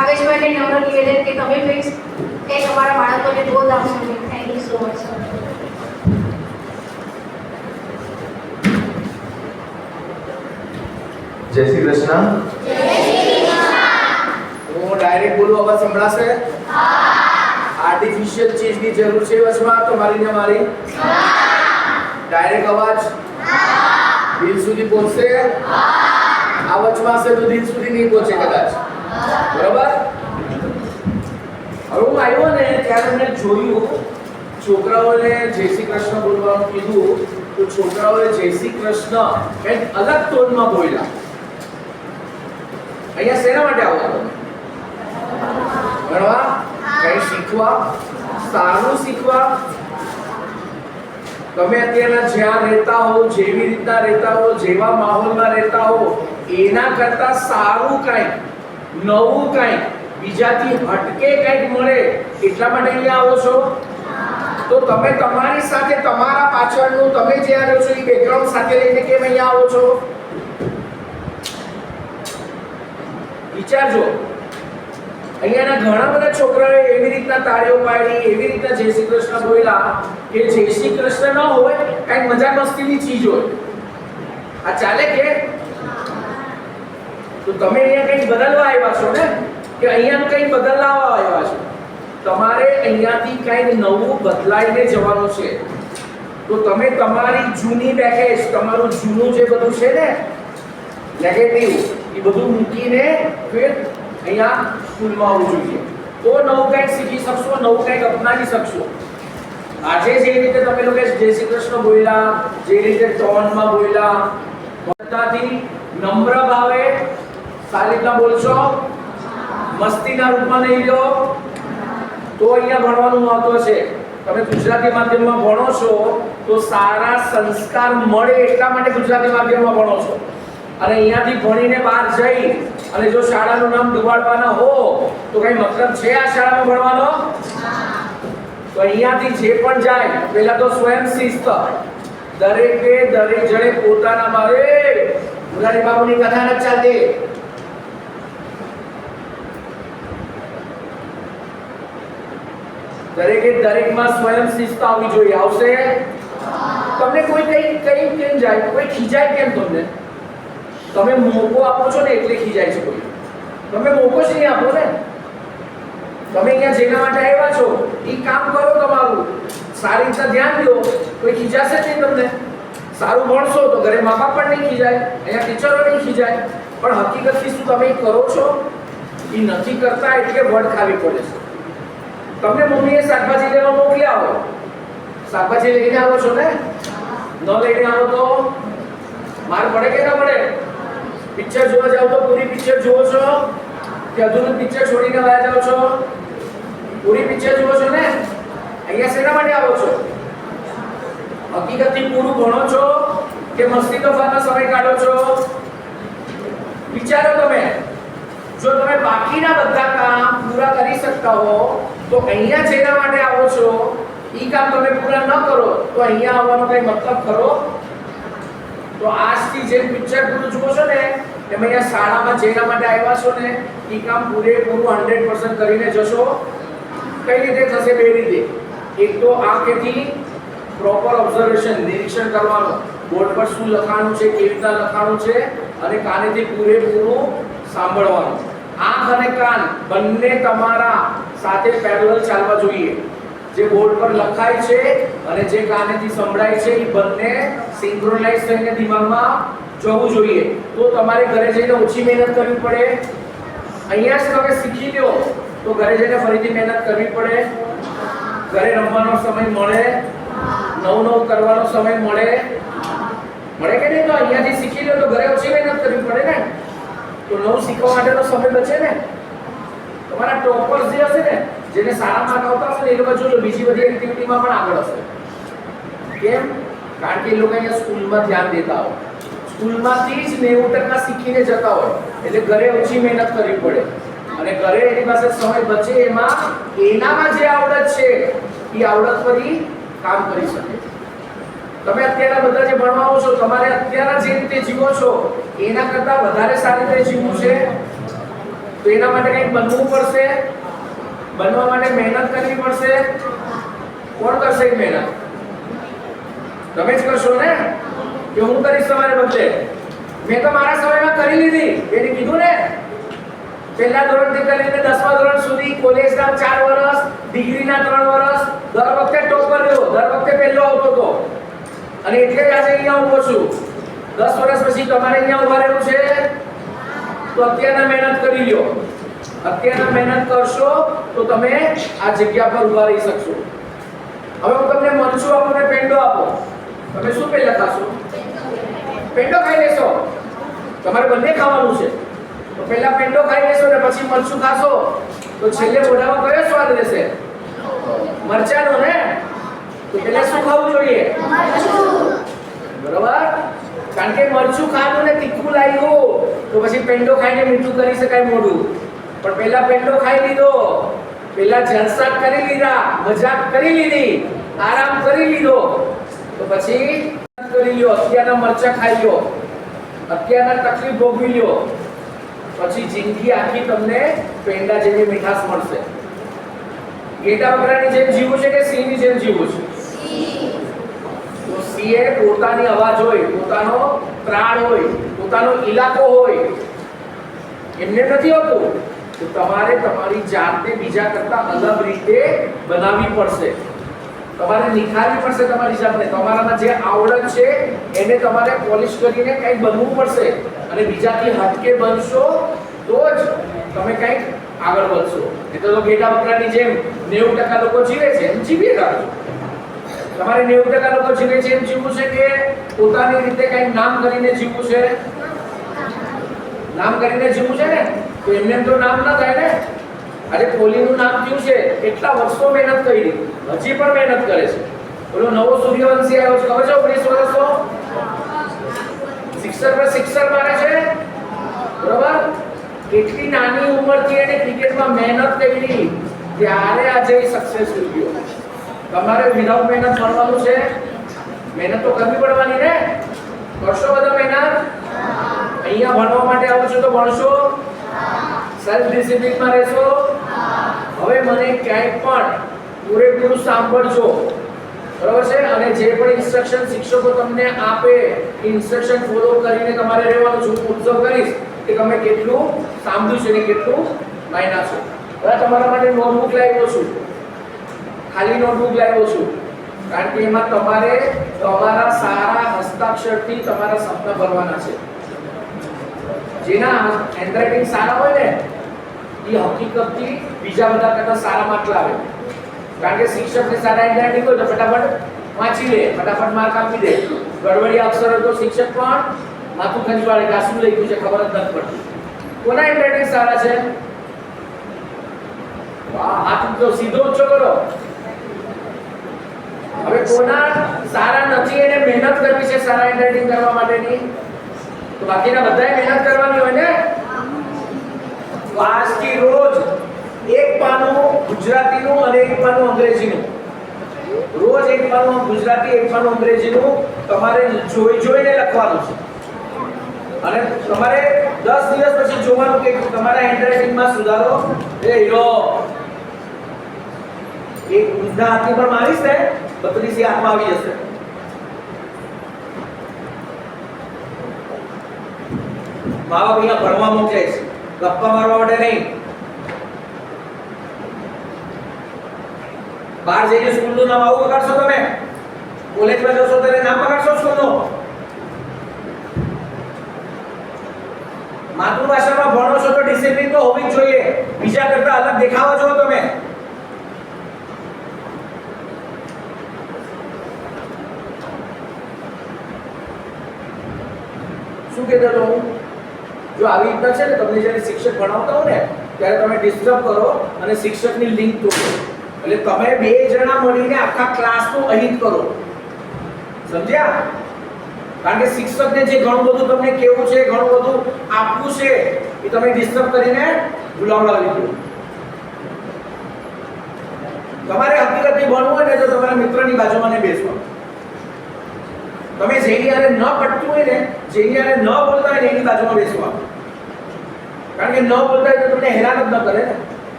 ભાવેશભાઈને નમ્ર નિવેદન કે તમે પ્લીઝ એક અમારા બાળકોને ગોદ આપશો. Thank you so much. જય શ્રી કૃષ્ણ. હું ડાયરેક્ટ બોલું, અવાજ સંભળાશે? આર્ટિફિશિયલ ચીજની જરૂર છે વચમાં તમારી ને મારી? ડાયરેક્ટ અવાજ દિલ સુધી પહોંચશે? આ વચમાં હશે તો દિલ સુધી નહીં પહોંચે કદાચ. બરાબર? હવે હું આવ્યો ને ત્યારે મેં જોયું છોકરાઓને જય શ્રી કૃષ્ણ બોલવાનું કીધું તો છોકરાઓએ જય શ્રી કૃષ્ણ કંઈક અલગ ટોનમાં બોલ્યા. અહીંયા શેના માટે આવો તમે? ભણવા, કંઈ શીખવા, સારું શીખવા. તમે અત્યારના જ્યાં રહેતા હો, જેવી રીતના રહેતા હો, જેવા માહોલમાં રહેતા હો, એના કરતા સારું કંઈક, નવું કંઈક, બીજાથી હટકે કંઈક મળે એટલા માટે અહીંયા આવો છો. તો તમે તમારી સાથે તમારા પાછળનું તમે જ્યાં રહો છો એ બેકગ્રાઉન્ડ સાથે લઈને કેમ અહીંયા આવો છો? વિચારજો. અહીંયાના ઘણા બધા છોકરાઓએ એવી રીતના તાળીઓ પાડી, એવી રીતના જય શ્રી કૃષ્ણ બોલ્યા કે જય શ્રી કૃષ્ણ ન હોય, કંઈક મજા મસ્તીની ચીજ હોય. આ ચાલે કે? તો તમે અહીંયા કંઈક બદલવા આવ્યા છો ને, કે અહીંયાનું કંઈક બદલાવા આવ્યા છો? તમારે અહીંયાથી કંઈક નવું બદલાઈને જવાનું છે. તો તમે તમારી જૂની બેગેજ, તમારું જૂનું જે બધું છે ને નેગેટિવ, એ બધું મૂકીને ફિર અહીંયા સ્કૂલમાં આવવું જોઈએ. તો નવું કંઈક શીખી શકશો, નવું કંઈક અપનાવી શકશો. આજે જે રીતે તમે લોકો જય શ્રી કૃષ્ણ બોલ્યા, જે રીતે ટોનમાં બોલ્યા, બધાથી નમ્ર ભાવે સારી રીતના બોલશો, મસ્તીના રૂપમાં નહીં લો, તો અહીંયા ભણવાનું મહત્વ છે. તમે ગુજરાતી માધ્યમમાં ભણો છો તો સારા સંસ્કાર મળે એટલા માટે ગુજરાતી માધ્યમમાં ભણો છો. અને અહીંયાથી ભણીને બહાર જઈ અને જો શાળાનું નામ ડુબાડવાના હો તો કઈ મતલબ છે આ શાળામાં ભણવાનો? તો અહીંયાથી જે પણ જાય પહેલા તો સ્વયં શિસ્ત. દરેકે દરેક જણે પોતાના મારે મુરારી બાબુની કથા નથી ચાલતી. દરેકે દરેકમાં સ્વયં શિસ્ત આવવી જોઈએ. આવશે? તમને કોઈ કઈ કેમ જાય, કોઈ ખીજાય કેમ તમને? તમે મોકો આપો છો ને એટલે ખીજાય છે કોઈ. તમે મોકો જ નહીં આપો ને. તમે અહીંયા જેના માટે આવ્યા છો એ કામ કરો તમારું, સારી રીતે ધ્યાન દો, કોઈ ખીજાશે જ નહીં તમને. સારું ભણશો તો ઘરે મા બાપ પણ નહીં ખીજાય, અહીંયા ટીચરો નહીં ખીજાય. પણ હકીકતથી શું તમે કરો છો? એ નથી કરતા એટલે વડ ખાવી પડે છે. તમને મમ્મીએ શાકભાજી લેવા મોકલ્યા હોય, શાકભાજી લઈને આવો છો ને? ન લઈને આવો તો માર પડે કે ના પડે? પિક્ચર જોવા જાવ તો પૂરી પિક્ચર જોવો છો કે અધૂરું પિક્ચર છોડીને વયા જાવ છો? પૂરી પિક્ચર જોવો છો ને? અહીંયા શેના માટે આવો છો? હકીકતથી પૂરું ભણો છો કે મસ્તી તોફાનનો સમય કાઢો છો? વિચારો તમે. જો તમે બાકીના બધા કામ પૂરા કરી શકતા હો તો અહીંયા જેના માટે આવો છો એ કામ તમે પૂરા ન કરો તો અહીંયા આવવાનો કઈ મતલબ ખરો? તો આજથી જે પિક્ચર પૂરું જુઓ છો ને એમ અહીંયા શાળામાં જેના માટે આવ્યા છો ને એ કામ પૂરેપૂરું 100% કરીને જશો. કઈ રીતે થશે? બે રીતે. એક તો આંખેથી પ્રોપર ઓબ્ઝર્વેશન, નિરીક્ષણ કરવાનું, બોર્ડ પર શું લખાણું છે, કેવી રીતના લખાણું છે, અને કાનેથી પૂરેપૂરું સાંભળવાનું. આંખ અને કાન બંને તમારા સાથે પેરેલલ ચાલવા જોઈએ. જે બોર્ડ પર લખાય છે અને જે કાનેથી સંભળાય છે એ બંને સિંક્રોનાઇઝ થઈને દિમાગમાં જવું જોઈએ. તો તમારે ઘરે જઈને ઓછી મહેનત કરવી પડે. અહીંયા જ તમે શીખી લો તો ઘરે જઈને ફરીથી મહેનત કરવી પડે. ઘરે રમવાનો સમય મળે, નવું કરવાનો સમય મળે કે નહીં? તો અહીંયાથી શીખી લો તો ઘરે ઓછી મહેનત કરવી પડે ને. તો નવું શીખવા માટેનો સમય બચે ને. તમારા ટોપર્સ જે હશે ને, જેને સારા માર્ક આવતા હશે ને, એ લોકો જોજો બીજી બધી એક્ટિવિટીમાં પણ આગળ હશે. કેમ? કારણ કે એ લોકો અહીંયા સ્કૂલમાં ધ્યાન દેતા હોય, સ્કૂલમાંથી જ 90% શીખીને જતા હોય, એટલે ઘરે ઓછી મહેનત કરવી પડે. અને ઘરે એની પાસે સમય બચે એમાં એનામાં જે આવડત છે એ આવડત પર કામ કરી શકે. તમે અત્યારના બધા જે ભણવાઓ છો, તમારે અત્યારના જે રીતે જીવો છો એના કરતાં વધારે સારી રીતે જીવવું છે. તો એના માટે કંઈક બનવું પડશે, બનવા માટે મહેનત કરવી પડશે. કોણ કરશે એ મહેનત? તમે જ કરશો ને કે હું કરીશ તમારે બદલે? મેં તો મારા સમયમાં કરી લીધી. એને કીધું ને, પહેલા ધોરણથી કરીને 10મા ધોરણ સુધી કોલેજના 4 વર્ષ, ડિગ્રીના 3 વર્ષ, દર વખતે ટોપર રહ્યો, દર વખતે પહેલો આવતો હતો. અને એટલે જ આજે અહીંયા ઊભો છું. 10 વર્ષ પછી તમારે અહીંયા ઊભા રહેવું છે તો અત્યારના મહેનત કરી લ્યો. અત્યારના મહેનત કરશો તો તમે આ જગ્યા પર ઊભા રહી શકશો. હવે હું તમને મરચું આપું ને પેંડો આપો, તમે શું પહેલા ખાશો? પેંડો ખાઈ લેશો. તમારે બંને ખાવાનું છે. તો પહેલા પેંડો ખાઈ લેશો ને પછી મરચું ખાશો તો છેલ્લે મોઢામાં કયો સ્વાદ રહેશે? મરચાનો ને. તો પહેલા શું ખાવું જોઈએ? બરાબર? કારણ કે મરચું ખાધું ને તીખું લાગ્યું તો પછી પેંડો ખાઈને મીઠું કરી શકાય મોઢું. પણ પહેલા પેંડો ખાઈ લીધો, પહેલા જલસા કરી લીધા, મજાક કરી લીધી, આરામ કરી લીધો, તો પછી કરી લ્યો. અત્યારના મરચા ખાઈ લ્યો, અત્યારના તકલીફ ભોગવી લ્યો, પછી જિંદગી આખી તમને પેંડા જેવી મીઠાશ મળશે. ઘેટા બકરાની જેમ જીવવું છે કે સિંહની જેમ જીવવું છે? તો સિંહે પોતાની અવાજ હોય, પોતાનો ત્રાણ હોય, પોતાનો ઇલાકો હોય. એમને નથી હોતું. તો તમારે તમારી જાતને બીજા કરતા અલગ રીતે બનાવવી પડશે. તમારે નિખારવી પડશે તમારી જાતને. તમારામાં જે આવડત છે એને તમારે પોલિશ કરીને કંઈક બનવું પડશે. અને બીજાથી હટકે બનશો તો જ તમે કંઈક આગળ વધશો. એટલે તો ઘેટા બકરાની જેમ 90% લોકો જીવે છે એમ જીવી રાખજો. તમારે 90% લોકો જીવે છે એમ જીવવું છે કે પોતાની રીતે કંઈક નામ કરીને જીવવું છે? નામ કરીને જીવવું છે ને તો એમને તો નામ ના થાય ને. આજે કોહલીનું નામ થયું છે, કેટલા વર્ષો મહેનત કરી, હજી પણ મહેનત કરે છે. પેલો નવો સૂર્યવંશી આવ્યો છે, ખબર છે? 19 વર્ષનો સિક્સર પર સિક્સર મારે છે. બરાબર? કેટલી નાની ઉંમરથી એને ક્રિકેટમાં મહેનત કરી, ત્યારે આજે સક્સેસફુલ ગયો. તમારે વિધાઉટ મહેનત મળવાનું છે? મહેનત તો કરવી પડવાની ને. કરશો બધા મહેનત? અહીંયા ભણવા માટે આવું છું તો ભણશો? સેલ્ફ ડિસિપ્લિનમાં રહેશો? હવે મને ક્યાંય પણ પૂરેપૂરું સાંભળજો, બરાબર છે? અને જે પણ ઇન્સ્ટ્રક્શન શિક્ષકો તમને આપે ઇન્સ્ટ્રક્શન ફોલો કરીને તમારે રહેવાનું છે. હું ઓબ્ઝર્વ કરીશ કે તમે કેટલું સાંભળ્યું છે ને કેટલું માન્યા છો. હવે તમારા માટે નોટબુક લાવ્યો છું, ખાલી નોટબુક લાવ્યો છું, કારણ કે એમાં તમારે તમારા સારા હસ્તાક્ષરથી તમારા સપના ભરવાના છે. જેના હેન્ડરાઇટિંગ સારા હોય ને એ હકીકતથી બીજા બધા કરતા સારા માર્ક લાવે. કારણ કે શિક્ષકને સારા હેન્ડરાઇટિંગ હોય તો ફટાફટ વાંચી લે, ફટાફટ માર્ક આપી દે. ગડબડિયા અક્ષર હોય તો શિક્ષક પણ માથું ખંજવાળે કે આ શું લખ્યું છે ખબર જ નથી પડતી. કોના હેન્ડરાઇટિંગ સારા છે? વાહ, હાથ તો સીધો ઊંચો કરો. હવે કોના સારા નથી એને મહેનત કરવી છે સારા હેન્ડરાઇટિંગ કરવા માટેની, તો બાકીના બધાએ મહેનત કરવાની હોય ને. તો આજથી રોજ એક પાનું ગુજરાતીનું અને એક પાનું અંગ્રેજીનું, રોજ એક પાનું ગુજરાતી એક પાનું અંગ્રેજીનું તમારે જોઈને લખવાનું છે. અને તમારે 10 દિવસ પછી જોવાનું કે તમારા હેન્ડરાઇટિંગમાં સુધારો રહ્યો. એક ઊંધા હાથની પર મારીશ ને 32 હાથમાં આવી જશે. મા બાપ અહીંયા ભણવા મોકલે છે, ગપ્પા મારવા માટે નહીં. બહાર જઈને સ્કૂલનું નામ આવું બગાડશો તમે, કોલેજમાં જશો ત્યારે નામ બગાડશો સ્કૂલનું. માતૃભાષામાં ભણો છો તો ડિસિપ્લિન તો હોવી જ જોઈએ. બીજા કરતા અલગ દેખાવા છો તમે. શું કહેતો હતો હું? જો આવી રીતના છે ને તમને જ્યારે શિક્ષક ભણાવતા હો ને ત્યારે તમે ડિસ્ટર્બ કરો અને શિક્ષકની લિંક તોડો. એટલે તમે બે જણા મળીને આખા ક્લાસનું અહિત કરો. સમજ્યા? કારણ કે શિક્ષકને જે ઘણું બધું તમને કેવું છે, ઘણું બધું આપવું છે, એ તમે ડિસ્ટર્બ કરીને ભૂલાવડાવી દો. તમારે હકીકતથી ભણવું હોય ને તો તમારા મિત્રની બાજુમાં ને બેસવાનું. તમે જેની હારે ન પટતું હોય ને, જેની હારે ન બોલતા હોય ને એની બાજુમાં બેસવાનું. કારણ કે ન બોલતા હોય તો તમને હેરાન જ ન કરે ને.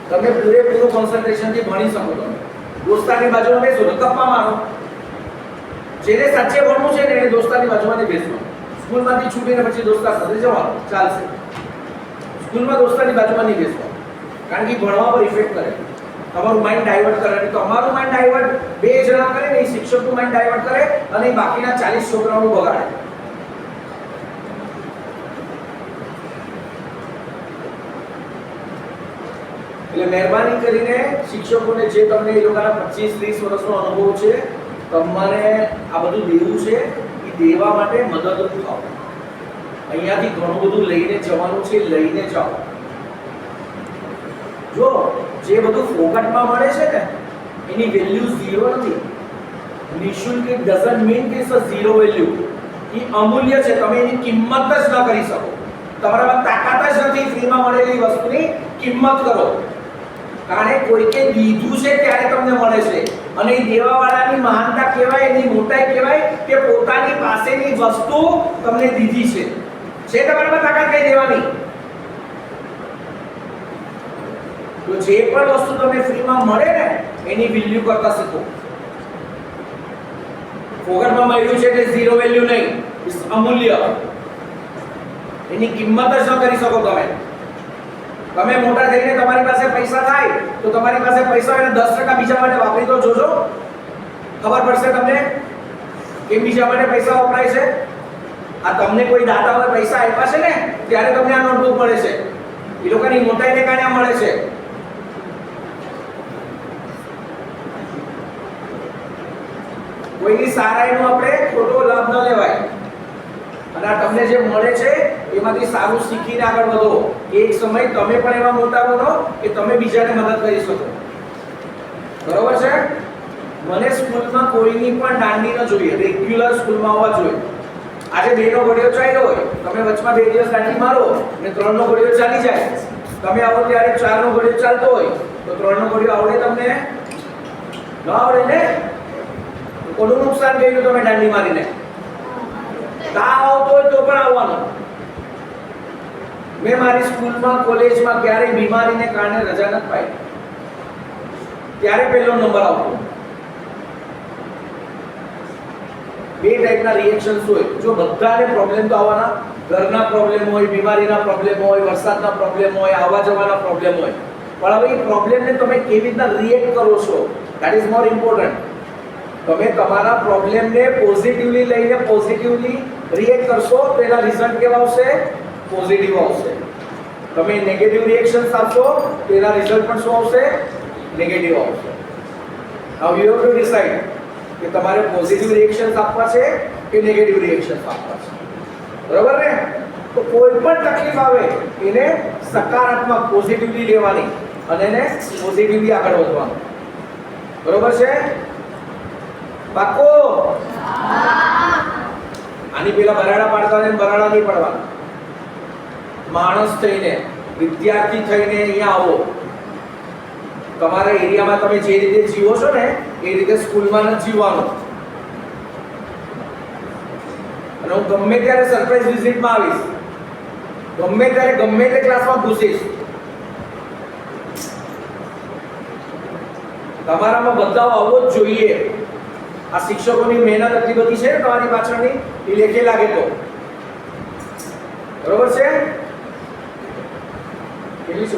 તમે પૂરેપૂરું કોન્સન્ટ્રેશનથી ભણી શકો. તમે દોસ્તારની બાજુમાં બેસો તો કપ્પા મારો. જેને સાચે ભણવું છે ને એને દોસ્તારની બાજુમાં બેસવાનું. સ્કૂલમાંથી છૂટીને પછી દોસ્તાર સાથે જવાનું ચાલશે. સ્કૂલમાં દોસ્તારની બાજુમાં નહીં બેસવાનું, કારણ કે ભણવા પર ઇફેક્ટ કરે, તમારું માઇન્ડ ડાયવર્ટ કરે. તો અમારું માઇન્ડ ડાયવર્ટ બે જણા કરે ને, એ શિક્ષકનું માઇન્ડ ડાયવર્ટ કરે અને બાકીના 40 છોકરાઓનું બગાડે. એટલે મહેરબાની કરીને શિક્ષકોને, જે તમને એ લોકોના 25-30 વર્ષનો અનુભવ છે, તમારે આ બધું દેવું છે, એ દેવા માટે મદદરૂપ થાઓ. અહીંયાથી ઘણું બધું લઈને જવાનું છે, લઈને જાઓ. જો જે બધું ફોકટમાં મળે છે ને, એની વેલ્યુ ઝીરો નથી. નિશુલ્ક ઇટ ડઝન્ટ મીન કે ઇટ્સ અ ઝીરો વેલ્યુ. એ અમૂલ્ય છે, તમે એની કિંમત જ ન કરી શકો. તમારામાં તાકાત જ નથી ફ્રીમાં મળેલી વસ્તુની કિંમત કરો. કારણ કે કોઈકે દીધું છે ત્યારે તમને મળે છે, અને એ દેવાવાળાની મહાનતા કહેવાય, એની મોટાઈ કહેવાય કે પોતાની પાસેની વસ્તુ તમને દીધી છે. છે તમારામાં તાકાત કઈ દેવાની? તો જે પણ વસ્તુ તમને ફ્રીમાં મળે ને, એની વેલ્યુ કરતા શીખો. ફોગટમાં મળ્યું છે એટલે ઝીરો વેલ્યુ નહીં, ઇટ્સ અમૂલ્ય. એની કિંમત જ ન કરી શકો તમે. તમે મોટા થઈને તમારી પાસે પૈસા થાય તો તમારી પાસે પૈસા હોય ને 10% બીજા માટે વાપરી તો જોજો, ખબર પડશે તમને કે બીજા માટે પૈસા વપરાય છે. આ તમને કોઈ દાતાઓએ પૈસા આપ્યા છે ને, ત્યારે તમને આ નોટબુક મળે છે. એ લોકોની મોટાઈને કારણે મળે છે. કોઈની સારાઈનો આપણે ખોટો લાભ ન લેવાય. અને આ તમને જે મળે છે એમાંથી સારું શીખીને આગળ વધો. એક સમય તમે પણ એવા મોટા બનો કે તમે બીજાને મદદ કરી શકો. બરોબર છે? મને સ્કૂલમાં કોઈની પણ દાંડી ન જોઈએ, રેગ્યુલર સ્કૂલમાં આવવા જોઈએ. આજે 2 નો ઘડિયો ચાલ્યો હોય, તમે વચમાં 2 દિવસ દાંડી મારો ને 3 નો ઘડિયો ચાલી જાય. તમે આવો ત્યારે 4 નો ઘડિયો ચાલતો હોય તો 3 નો ઘડિયો આવડે તમને? ન આવડે ને? કોનું નુકસાન કર્યું તમે દાંડી મારીને? તાવ આવતો હોય તો પણ આવવાનું. મેં મારી સ્કૂલમાં, કોલેજમાં ક્યારેય બીમારીને કારણે રજા નથી પાડી. ત્યારે પહેલો નંબર આવતો. 2 ટાઈપના રિએક્શન્સ હોય. જો બધાને પ્રોબ્લેમ તો આવવાના, ઘરના પ્રોબ્લેમ હોય, બીમારીના પ્રોબ્લેમ હોય, વરસાદના પ્રોબ્લેમ હોય, આવવા જવાના પ્રોબ્લેમ હોય. પણ હવે એ પ્રોબ્લેમને તમે કેવી રીતના રિએક્ટ કરો છો, ધેટ ઇઝ મોર ઇમ્પોર્ટન્ટ. તમે તમારા પ્રોબ્લેમને પોઝિટિવલી લઈને પોઝિટિવલી રિએક્ટ કરશો તો એના રિઝલ્ટ કેવા આવશે? પોઝિટિવ આવશે. તમે નેગેટિવ રિએક્શન્સ આપશો તો એના રિઝલ્ટ પણ શું આવશે? નેગેટિવ આવશે. નાઉ યુ હેવ ટુ ડિસાઇડ કે તમારે પોઝિટિવ રિએક્શન્સ આપવા છે કે નેગેટિવ રિએક્શન્સ આપવા છે. બરાબર ને? તો કોઈ પણ તકલીફ આવે એને સકારાત્મક પોઝિટિવલી લેવાની અને એને પોઝિટિવલી આગળ વધવાનું. બરોબર છે? પાકો? આની પેલા બરાડા પાડતા હોય બરાડા નહીં પડવાના. માણસ થઈને, વિદ્યાર્થી થઈને અહીંયા આવો. તમારા એરિયામાં તમે જે રીતે જીવો છો ને એ રીતે સ્કૂલમાં જ જીવવાનું. અને હું ગમે ત્યારે સરપ્રાઈઝ વિઝિટમાં આવીશ, ગમે ત્યારે ગમે તે ક્લાસમાં ઘૂસીશ. તમારામાં બદલાવ આવવો જ જોઈએ. આ શિક્ષકોની મહેનત એટલી બધી છે તમારી પાછળની, એ લેખે લાગે તો. બરોબર છે? કેટલી છે?